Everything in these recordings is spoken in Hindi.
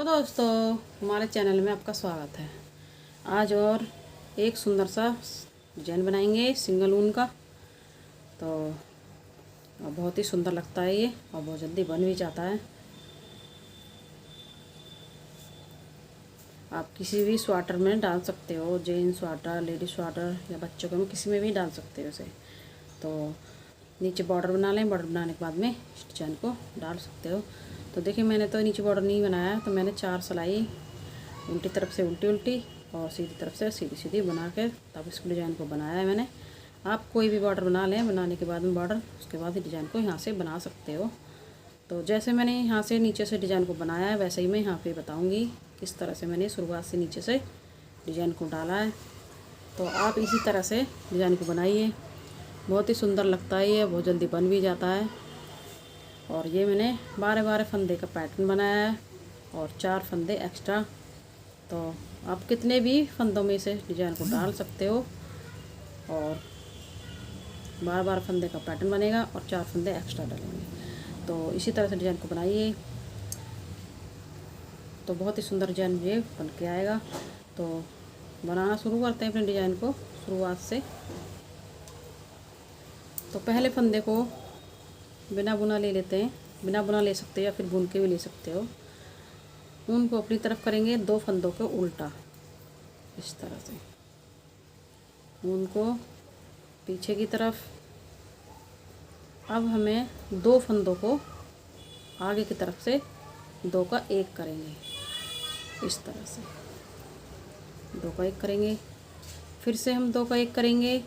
हेलो दोस्तों, हमारे चैनल में आपका स्वागत है। आज और एक सुंदर सा डिजाइन बनाएंगे सिंगल ऊन का। तो बहुत ही सुंदर लगता है ये और बहुत जल्दी बन भी जाता है। आप किसी भी स्वेटर में डाल सकते हो, जेंट्स स्वेटर, लेडीज स्वेटर या बच्चों के में किसी में भी डाल सकते हो इसे। तो नीचे बॉर्डर बना लें, बॉर्डर बनाने के बाद में इस डिजाइन को डाल सकते हो। तो देखिए, मैंने तो नीचे बॉर्डर नहीं बनाया, तो मैंने 4 सिलाई उल्टी तरफ से उल्टी उल्टी और सीधी तरफ से सीधी सीधी बना के तब इस डिज़ाइन को बनाया है मैंने। आप कोई भी बॉर्डर बना लें, बनाने के बाद में बॉर्डर, उसके बाद डिज़ाइन को यहाँ से बना सकते हो। तो जैसे मैंने यहाँ से नीचे से डिज़ाइन को बनाया है, वैसे ही मैं यहाँ पे बताऊँगी किस तरह से मैंने शुरुआत से नीचे से डिज़ाइन को डाला है। तो आप इसी तरह से डिज़ाइन को बनाइए, बहुत ही सुंदर लगता है ये, बहुत जल्दी बन भी जाता है। और ये मैंने 12-12 फंदे का पैटर्न बनाया है और 4 फंदे एक्स्ट्रा। तो आप कितने भी फंदों में से डिज़ाइन को डाल सकते हो और 12-12 फंदे का पैटर्न बनेगा और 4 फंदे एक्स्ट्रा डालेंगे। तो इसी तरह से डिज़ाइन को बनाइए, तो बहुत ही सुंदर डिज़ाइन ये बन के आएगा। तो बनाना शुरू करते हैं अपने डिज़ाइन को शुरुआत से। तो पहले फंदे को बिना बुना ले लेते हैं, बिना बुना ले सकते हो या फिर बुन के भी ले सकते हो। ऊन को अपनी तरफ करेंगे 2 फंदों के उल्टा, इस तरह से ऊन को पीछे की तरफ। अब हमें 2 फंदों को आगे की तरफ से 2 का 1 करेंगे, इस तरह से 2 का 1 करेंगे। फिर से हम 2 का 1 करेंगे,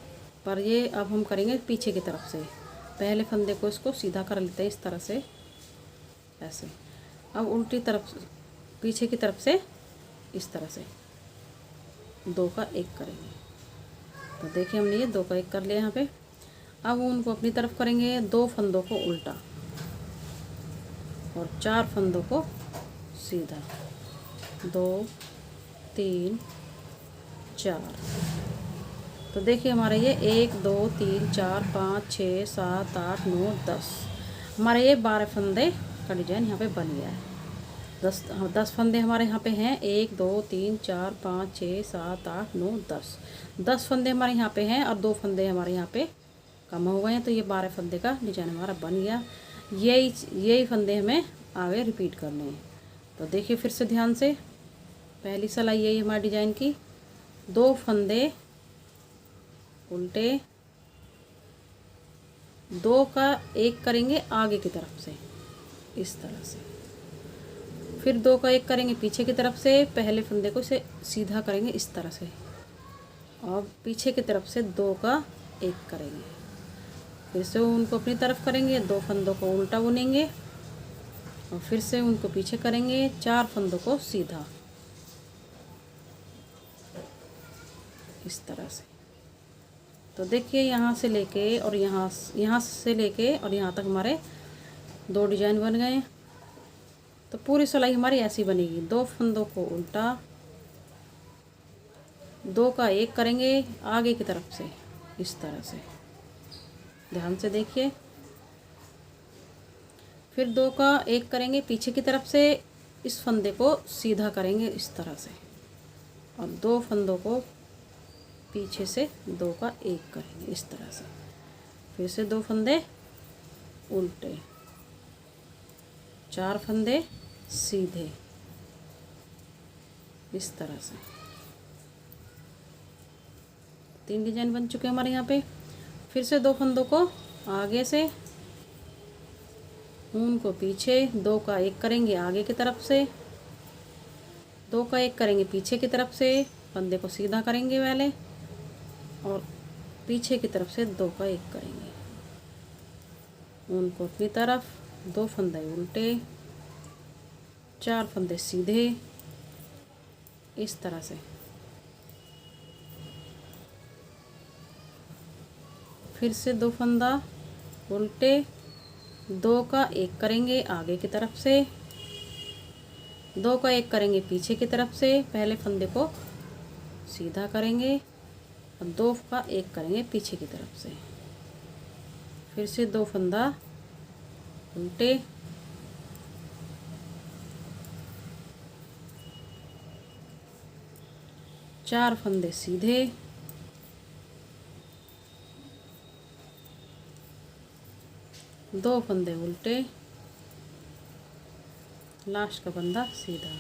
पर ये अब हम करेंगे पीछे की तरफ से। पहले फंदे को इसको सीधा कर लेते हैं इस तरह से, ऐसे। अब उल्टी तरफ पीछे की तरफ से इस तरह से 2 का 1 करेंगे। तो देखिए, हमने ये 2 का 1 कर लिया यहाँ पे। अब ऊन को अपनी तरफ करेंगे, 2 फंदों को उल्टा और 4 फंदों को सीधा, 2 3 4। तो देखिए, हमारे ये 1 2 3 4 5 6 7 8 9 10, हमारे ये 12 फंदे का डिजाइन यहाँ पे बन गया है। 10 फंदे हमारे यहाँ पे हैं, 1 2 3 4 5 6 7 8 9 10 फंदे हमारे यहाँ पे हैं और 2 फंदे हमारे यहाँ पे कम हो गए हैं। तो ये 12 फंदे का डिजाइन हमारा बन गया। यही फंदे हमें आगे रिपीट करने हैं। तो देखिए फिर से ध्यान से, पहली सिलाई यही हमारे डिजाइन की, 2 फंदे उल्टे, 2 का 1 करेंगे आगे की तरफ से, इस तरह से। फिर 2 का 1 करेंगे पीछे की तरफ से, पहले फंदे को इसे सीधा करेंगे इस तरह से और पीछे की तरफ से 2 का 1 करेंगे। फिर से उनको अपनी तरफ करेंगे, 2 फंदों को उल्टा बुनेंगे और फिर से उनको पीछे करेंगे, 4 फंदों को सीधा, इस तरह से। तो देखिए, यहाँ से लेके और यहाँ से लेके और यहाँ तक हमारे 2 डिजाइन बन गए। तो पूरी सिलाई हमारी ऐसी बनेगी, 2 फंदों को उल्टा, 2 का 1 करेंगे आगे की तरफ से, इस तरह से। ध्यान से देखिए। फिर 2 का 1 करेंगे पीछे की तरफ से, इस फंदे को सीधा करेंगे इस तरह से और 2 फंदों को पीछे से 2 का 1 करेंगे इस तरह से। फिर से 2 फंदे उल्टे, 4 फंदे सीधे, इस तरह से। 3 डिजाइन बन चुके हैं हमारे यहाँ पे। फिर से 2 फंदों को आगे से, ऊन को पीछे, 2 का 1 करेंगे आगे की तरफ से, 2 का 1 करेंगे पीछे की तरफ से, फंदे को सीधा करेंगे पहले और पीछे की तरफ से 2 का 1 करेंगे। ऊन को अपनी तरफ, 2 फंदे उल्टे, 4 फंदे सीधे, इस तरह से। फिर से 2 फंदा उल्टे, 2 का 1 करेंगे आगे की तरफ से, 2 का 1 करेंगे पीछे की तरफ से, पहले फंदे को सीधा करेंगे और 2 का 1 करेंगे पीछे की तरफ से। फिर से 2 फंदा उल्टे, 4 फंदे सीधे, 2 फंदे उल्टे, लास्ट का फंदा सीधा।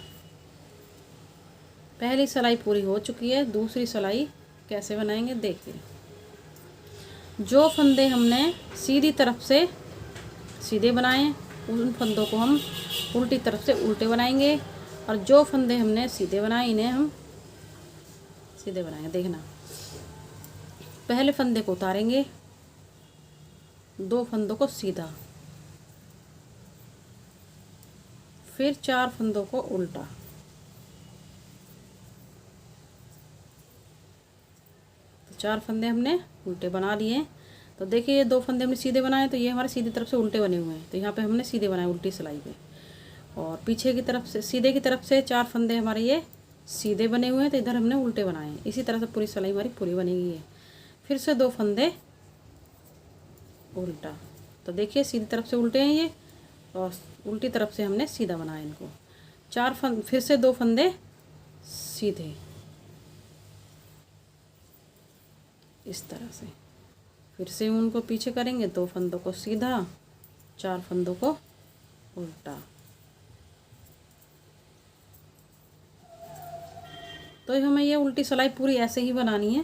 पहली सिलाई पूरी हो चुकी है। दूसरी सिलाई कैसे बनाएंगे देखिए। जो फंदे हमने सीधी तरफ से सीधे बनाए उन फंदों को हम उल्टी तरफ से उल्टे बनाएंगे, और जो फंदे हमने सीधे बनाए इन्हें हम सीधे बनाएंगे। देखना, पहले फंदे को उतारेंगे, 2 फंदों को सीधा, फिर 4 फंदों को उल्टा, तो 4 फंदे हमने उल्टे बना लिए। तो देखिए ये 2 फंदे हमने सीधे बनाए, तो ये हमारे सीधी तरफ से उल्टे बने हुए हैं, तो यहाँ पे हमने सीधे बनाए उल्टी सिलाई पे। और पीछे की तरफ से सीधे की तरफ से 4 फंदे हमारे ये सीधे बने हुए हैं, तो इधर हमने उल्टे बनाए हैं। इसी तरह से पूरी सिलाई हमारी पूरी बनेगी है। फिर से 2 फंदे उल्टा, तो देखिए सीधी तरफ से उल्टे हैं ये, और उल्टी तरफ से हमने सीधा बनाया इनको। 4 फंदे, फिर से 2 फंदे सीधे, इस तरह से। फिर से उनको पीछे करेंगे, 2 फंदों को सीधा, 4 फंदों को उल्टा। तो हमें ये उल्टी सिलाई पूरी ऐसे ही बनानी है।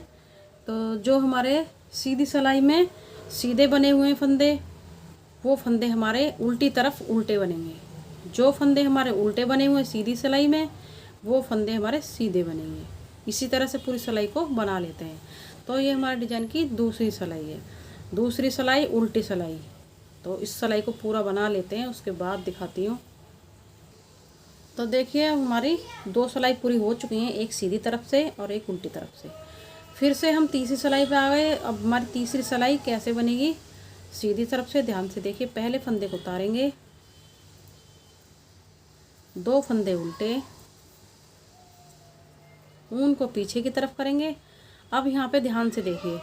तो जो हमारे सीधी सिलाई में सीधे बने हुए फंदे, वो फंदे हमारे उल्टी तरफ उल्टे बनेंगे। जो फंदे हमारे उल्टे बने हुए सीधी सिलाई में, वो फंदे हमारे सीधे बनेंगे। इसी तरह से पूरी सिलाई को बना लेते हैं। तो ये हमारे डिजाइन की दूसरी सिलाई है। दूसरी सिलाई उल्टी सिलाई। तो इस सिलाई को पूरा बना लेते हैं, उसके बाद दिखाती हूँ। तो देखिए हमारी 2 सिलाई पूरी हो चुकी हैं, एक सीधी तरफ से और एक उल्टी तरफ से। फिर से हम तीसरी सिलाई पे आ गए। अब हमारी तीसरी सिलाई कैसे बनेगी, सीधी तरफ से ध्यान से देखिए। पहले फंदे को उतारेंगे, 2 फंदे उल्टे, उनको पीछे की तरफ करेंगे। अब यहाँ पे ध्यान से देखिए,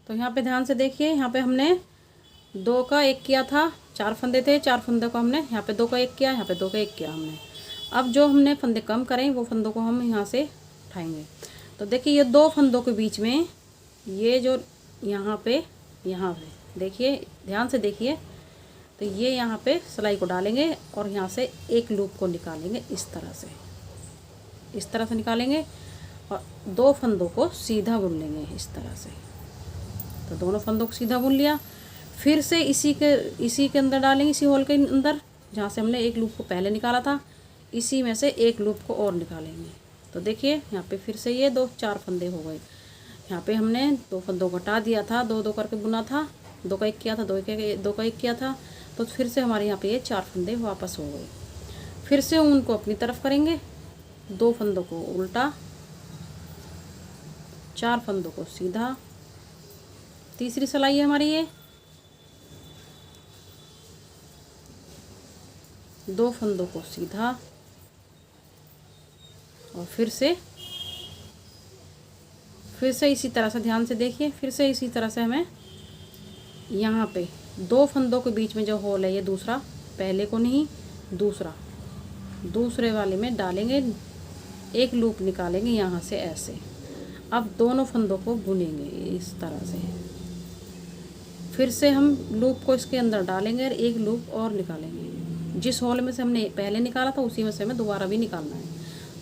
तो यहाँ पे ध्यान से देखिए, यहाँ पे हमने 2 का 1 किया था, 4 फंदे थे, 4 फंदों को हमने यहाँ पे 2 का 1 किया, यहाँ पे 2 का 1 किया हमने। अब जो हमने फंदे कम करें वो फंदों को हम यहाँ से उठाएंगे। तो देखिए ये 2 फंदों के बीच में ये जो यहाँ पे देखिए, ध्यान से देखिए, तो ये यहाँ पे सिलाई को डालेंगे और यहाँ से एक लूप को निकालेंगे, इस तरह से निकालेंगे, और 2 फंदों को सीधा बुन लेंगे इस तरह से। तो दोनों फंदों को सीधा बुन लिया। फिर से इसी के अंदर डालेंगे, इसी होल के अंदर जहाँ से हमने एक लूप को पहले निकाला था, इसी में से एक लूप को और निकालेंगे। तो देखिए यहाँ पे फिर से ये 4 फंदे हो गए। यहाँ पे हमने 2 फंदों को हटा दिया था, 2 करके बुना था, 2 का 1 किया था, 2 का 1 किया था। तो फिर से हमारे यहाँ पे ये 4 फंदे वापस हो गए। फिर से उनको अपनी तरफ करेंगे, 2 फंदों को उल्टा, 4 फंदों को सीधा। तीसरी सिलाई है हमारी ये, 2 फंदों को सीधा, और फिर से इसी तरह से ध्यान से देखिए। फिर से इसी तरह से हमें यहाँ पे 2 फंदों के बीच में जो होल है, ये दूसरा, पहले को नहीं दूसरे वाले में डालेंगे, एक लूप निकालेंगे यहाँ से ऐसे। अब दोनों फंदों को बुनेंगे इस तरह से। फिर से हम लूप को इसके अंदर डालेंगे और एक लूप और निकालेंगे। जिस होल में से हमने पहले निकाला था उसी में से हमें दोबारा भी निकालना है,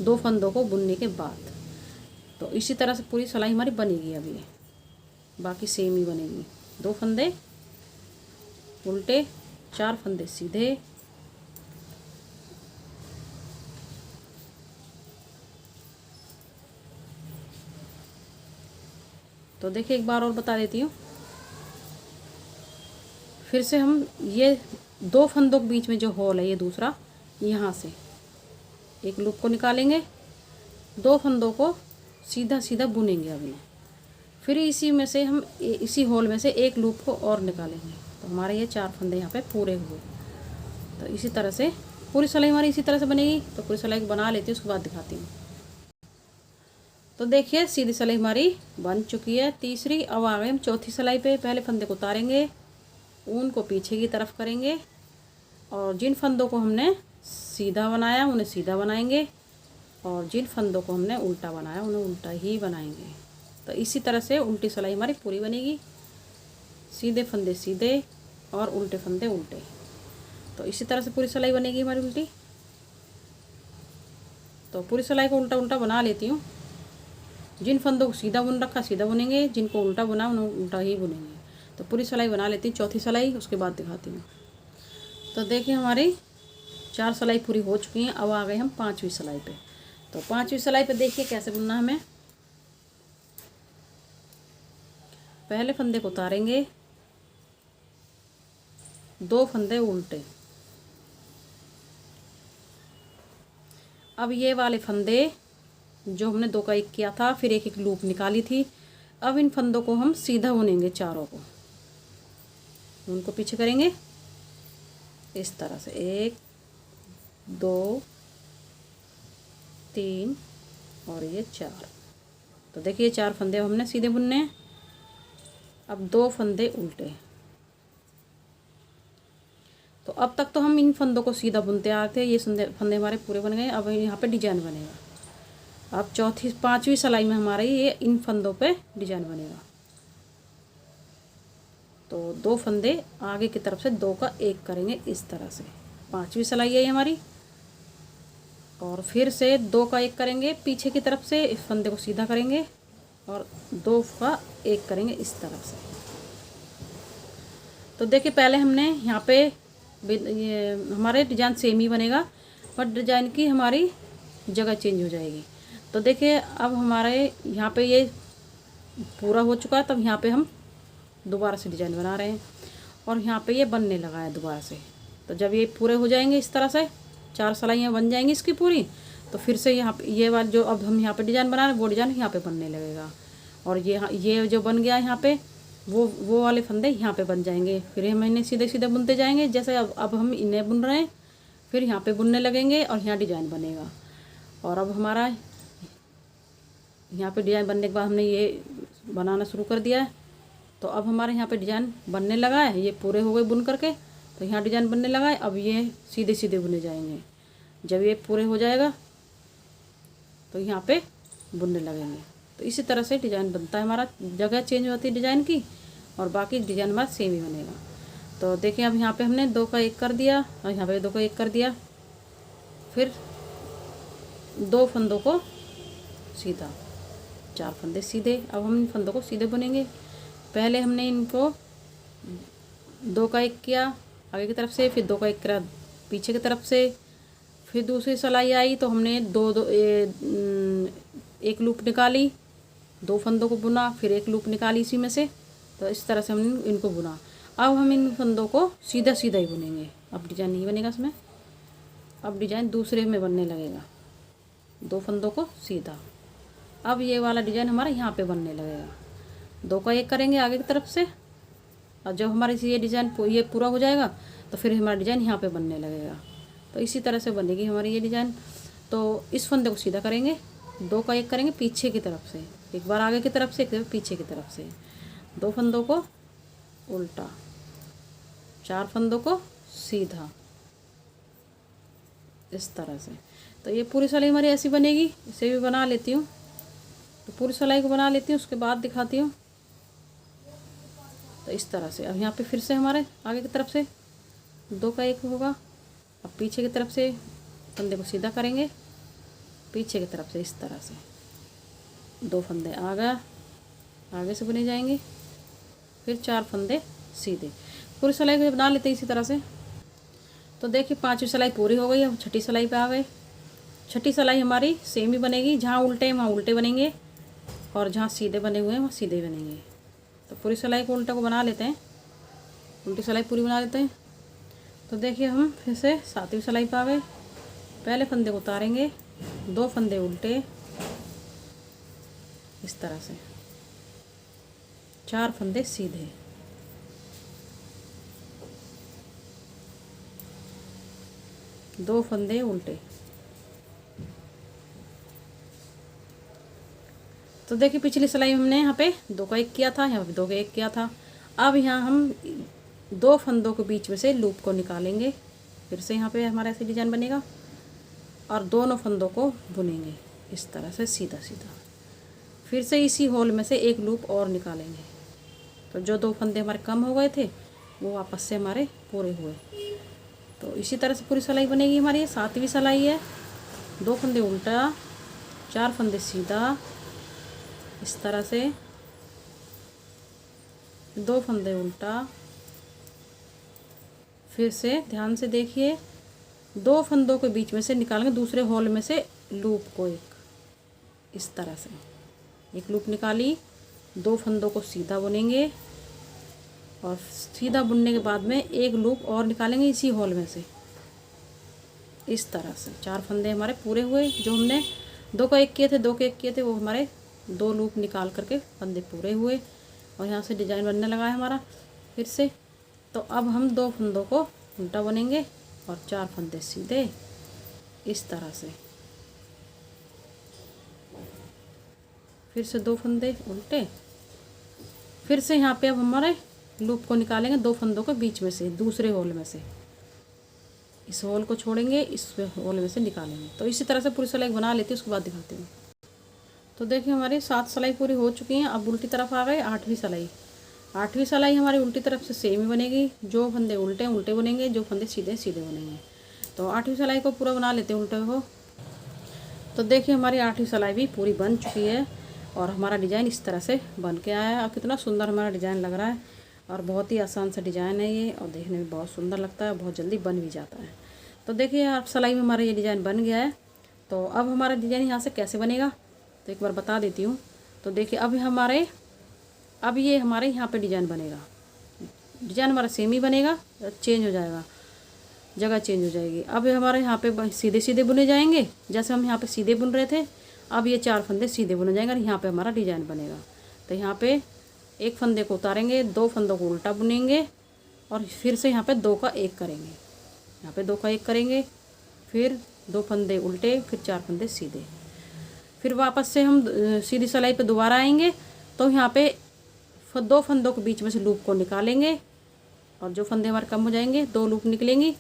2 फंदों को बुनने के बाद। तो इसी तरह से पूरी सिलाई हमारी बनेगी। अभी बाकी सेम ही बनेगी। 2 फंदे उल्टे, 4 फंदे सीधे, तो देखिए एक बार और बता देती हूँ। फिर से हम ये 2 फंदों के बीच में जो होल है, ये दूसरा, यहाँ से एक लूप को निकालेंगे, 2 फंदों को सीधा सीधा बुनेंगे अभी। फिर इसी में से हम इसी होल में से एक लूप को और निकालेंगे। तो हमारे ये 4 फंदे यहाँ पे पूरे हुए। तो इसी तरह से पूरी सिलाई हमारी इसी तरह से बनेगी। तो पूरी सिलाई बना लेती हूँ, उसके बाद दिखाती हूँ। तो देखिए सीधी सिलाई हमारी बन चुकी है, तीसरी। अब आ गए हम चौथी सिलाई पे। पहले फंदे को उतारेंगे, ऊन को पीछे की तरफ करेंगे, और जिन फंदों को हमने सीधा बनाया उन्हें सीधा बनाएंगे, और जिन फंदों को हमने उल्टा बनाया उन्हें उल्टा ही बनाएंगे। तो इसी तरह से उल्टी सिलाई हमारी पूरी बनेगी, सीधे फंदे सीधे और उल्टे फंदे उल्टे। तो इसी तरह से पूरी सिलाई बनेगी हमारी उल्टी। तो पूरी सिलाई को उल्टा उल्टा बना लेती हूँ। जिन फंदों को सीधा बुन रखा सीधा बुनेंगे, जिनको उल्टा बुना उन्हें उल्टा ही बुनेंगे। तो पूरी सिलाई बना लेती हूँ, चौथी सिलाई उसके बाद दिखाती हूँ। तो देखिए हमारी 4 सिलाई पूरी हो चुकी हैं। अब आ गए हम 5वीं सिलाई पे। तो 5वीं सिलाई पे देखिए कैसे बुनना हमें। पहले फंदे को उतारेंगे, 2 फंदे उल्टे। अब ये वाले फंदे जो हमने 2 का 1 किया था, फिर एक एक लूप निकाली थी, अब इन फंदों को हम सीधा बुनेंगे, चारों को उनको पीछे करेंगे इस तरह से। 1 2 3 और ये 4। तो देखिए 4 फंदे हमने सीधे बुनने हैं। अब 2 फंदे उल्टे। तो अब तक तो हम इन फंदों को सीधा बुनते आ रहे थे, ये फंदे हमारे पूरे बन गए। अब यहाँ पे डिजाइन बनेगा। अब 5वीं सिलाई में हमारे ये इन फंदों पे डिजाइन बनेगा। तो 2 फंदे आगे की तरफ से 2 का 1 करेंगे इस तरह से। 5वीं सिलाई है हमारी। और फिर से 2 का 1 करेंगे पीछे की तरफ से, इस फंदे को सीधा करेंगे और 2 का 1 करेंगे इस तरफ से। तो देखिए पहले हमने यहाँ पे ये हमारे डिजाइन सेम ही बनेगा, पर डिजाइन की हमारी जगह चेंज हो जाएगी। तो देखिए अब हमारे यहाँ पे ये पूरा हो चुका है, तब यहाँ पे हम दोबारा से डिजाइन बना रहे हैं और यहाँ पे ये बनने लगा है दोबारा से। तो जब ये पूरे हो जाएंगे इस तरह से, 4 सिलाइयाँ बन जाएंगी इसकी पूरी, तो फिर से यहाँ पे ये वाला जो अब हम यहाँ पे डिजाइन बना रहे हैं वो डिजाइन यहाँ पे बनने लगेगा। और ये जो बन गया यहाँ पे वो वाले फंदे यहाँ पे बन जाएंगे। फिर हम इन्हें सीधे सीधे बुनते जाएंगे, जैसे अब हम इन्हें बुन रहे हैं, फिर यहाँ पे बुनने लगेंगे और यहाँ डिजाइन बनेगा। और अब हमारा यहाँ पे डिजाइन बनने के बाद हमने ये बनाना शुरू कर दिया है। तो अब हमारे यहाँ पे डिजाइन बनने लगा है, ये पूरे हो गए बुन करके। तो यहाँ डिजाइन बनने लगा है, अब ये सीधे सीधे बुने जाएंगे। जब ये पूरे हो जाएगा तो यहाँ पे बुनने लगेंगे। तो इसी तरह से डिजाइन बनता है हमारा, जगह चेंज होती है डिजाइन की और बाकी डिजाइन हमारा सेम ही बनेगा। तो देखिए अब यहाँ पे हमने 2 का 1 कर दिया और यहाँ पे 2 का 1 कर दिया, फिर 2 फंदों को सीधा, 4 फंदे सीधे। अब हम इन फंदों को सीधे बुनेंगे। पहले हमने इनको 2 का 1 किया आगे की तरफ से, फिर 2 का 1 करा पीछे की तरफ से, फिर दूसरी सिलाई आई तो हमने 1 लूप निकाली, 2 फंदों को बुना, फिर 1 लूप निकाली इसी में से। तो इस तरह से हमने इनको बुना। अब हम इन फंदों को सीधा सीधा ही बुनेंगे, अब डिजाइन नहीं बनेगा इसमें। अब डिजाइन दूसरे में बनने लगेगा, 2 फंदों को सीधा। अब ये वाला डिजाइन हमारा यहाँ पे बनने लगेगा। 2 का 1 करेंगे आगे की तरफ से और जब हमारे ये डिजाइन ये पूरा हो जाएगा तो फिर हमारा डिजाइन यहाँ पे बनने लगेगा। तो इसी तरह से बनेगी हमारी ये डिजाइन। तो इस फंदे को सीधा करेंगे, 2 का 1 करेंगे पीछे की तरफ से, एक बार आगे की तरफ से एक बार पीछे की तरफ से, 2 फंदों को उल्टा, 4 फंदों को सीधा, इस तरह से। तो ये पूरी सिलाई हमारी ऐसी बनेगी। इसे भी बना लेती हूँ, तो पूरी सिलाई को बना लेती हूँ, उसके बाद दिखाती हूँ। तो इस तरह से अब यहाँ पे फिर से हमारे आगे की तरफ से 2 का 1 होगा। अब पीछे की तरफ से फंदे को सीधा करेंगे, पीछे की तरफ से इस तरह से 2 फंदे आगे से बुने जाएंगे, फिर 4 फंदे सीधे। पूरी सिलाई को बना लेते हैं इसी तरह से। तो देखिए 5वीं सिलाई पूरी हो गई। अब 6ठी सिलाई पे आ गए। 6ठी सिलाई हमारी सेम ही बनेगी, जहाँ उल्टे हैं वहाँ उल्टे बनेंगे और जहाँ सीधे बने हुए हैं वहाँ सीधे बनेंगे। तो पूरी सिलाई को उल्टा को बना लेते हैं, उल्टी सिलाई पूरी बना लेते हैं। तो देखिए हम फिर से 7वीं सिलाई पे आ गए। पहले फंदे को उतारेंगे, 2 फंदे उल्टे इस तरह से, 4 फंदे सीधे, दो फंदे उल्टे। तो देखिए पिछली सिलाई हमने यहाँ पे 2 का 1 किया था, यहाँ पे 2 का 1 किया था। अब यहाँ हम 2 फंदों के बीच में से लूप को निकालेंगे, फिर से यहाँ पे हमारा ऐसे डिजाइन बनेगा। और दोनों फंदों को बुनेंगे इस तरह से सीधा सीधा। फिर से इसी होल में से एक लूप और निकालेंगे। तो जो 2 फंदे हमारे कम हो गए थे वो वापस से हमारे पूरे हुए। तो इसी तरह से पूरी सिलाई बनेगी हमारी। 7वीं सिलाई है। 2 फंदे उल्टा, 4 फंदे सीधा, इस तरह से 2 फंदे उल्टा। फिर से ध्यान से देखिए, 2 फंदों के बीच में से निकालेंगे दूसरे होल में से लूप को एक, इस तरह से एक लूप निकाली, 2 फंदों को सीधा बुनेंगे और सीधा बुनने के बाद में एक लूप और निकालेंगे इसी होल में से, इस तरह से। 4 फंदे हमारे पूरे हुए। जो हमने 2 का 1 किए थे, 2 के 1 किए थे, वो हमारे 2 लूप निकाल करके फंदे पूरे हुए और यहाँ से डिजाइन बनने लगा है हमारा फिर से। तो अब हम 2 फंदों को उल्टा बुनेंगे और 4 फंदे सीधे, इस तरह से। फिर से 2 फंदे उल्टे। फिर से यहाँ पे अब हमारे लूप को निकालेंगे 2 फंदों के बीच में से, दूसरे होल में से। इस होल को छोड़ेंगे, इस होल में से निकालेंगे। तो इसी तरह से पूरी सिलाई बना लेती हूँ, उसके बाद दिखाती हूँ। तो देखिए हमारी 7 सिलाई पूरी हो चुकी हैं। अब उल्टी तरफ आ गए 8वीं सिलाई। 8वीं सिलाई हमारी उल्टी तरफ से सेम ही बनेगी। जो फंदे उल्टे हैं उल्टे बनेंगे, जो फंदे सीधे सीधे बनेंगे। तो 8वीं सिलाई को पूरा बना लेते हैं उल्टे को। तो देखिए हमारी 8वीं सिलाई भी पूरी बन चुकी है और हमारा डिज़ाइन इस तरह से बन के आया है। और कितना सुंदर हमारा डिज़ाइन लग रहा है और बहुत ही आसान सा डिज़ाइन है ये और देखने में बहुत सुंदर लगता है, बहुत जल्दी बन भी जाता है। तो देखिए आप सिलाई में हमारा ये डिज़ाइन बन गया है। तो अब हमारा डिज़ाइन यहाँ से कैसे बनेगा तो एक बार बता देती हूँ। तो देखिए अब ये हमारे यहाँ पे डिज़ाइन बनेगा। डिज़ाइन हमारा सेम ही बनेगा, चेंज हो जाएगा, जगह चेंज हो जाएगी। अब हमारे यहाँ पे सीधे सीधे बुने जाएंगे, जैसे हम यहाँ पे सीधे बुन रहे थे। अब ये 4 फंदे सीधे बुने जाएंगे और यहाँ पे हमारा डिज़ाइन बनेगा। तो यहाँ पे एक फंदे को उतारेंगे, 2 फंदों को उल्टा बुनेंगे और फिर से यहाँ पे 2 का 1 करेंगे। यहाँ पे 2 का 1 करेंगे, फिर 2 फंदे उल्टे, फिर 4 फंदे सीधे। फिर वापस से हम सीधी सिलाई पे दोबारा आएंगे। तो यहाँ पे 2 फंदों के बीच में से लूप को निकालेंगे और जो फंदे हमारे कम हो जाएंगे 2 लूप निकलेंगी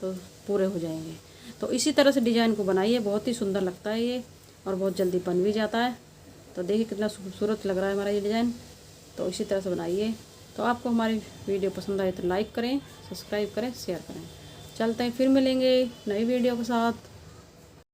तो पूरे हो जाएंगे। तो इसी तरह से डिज़ाइन को बनाइए, बहुत ही सुंदर लगता है ये और बहुत जल्दी बन भी जाता है। तो देखिए कितना खूबसूरत लग रहा है हमारा ये डिज़ाइन। तो इसी तरह से बनाइए। तो आपको हमारी वीडियो पसंद आए तो लाइक करें, सब्सक्राइब करें, शेयर करें। चलते हैं, फिर मिलेंगे नई वीडियो के साथ।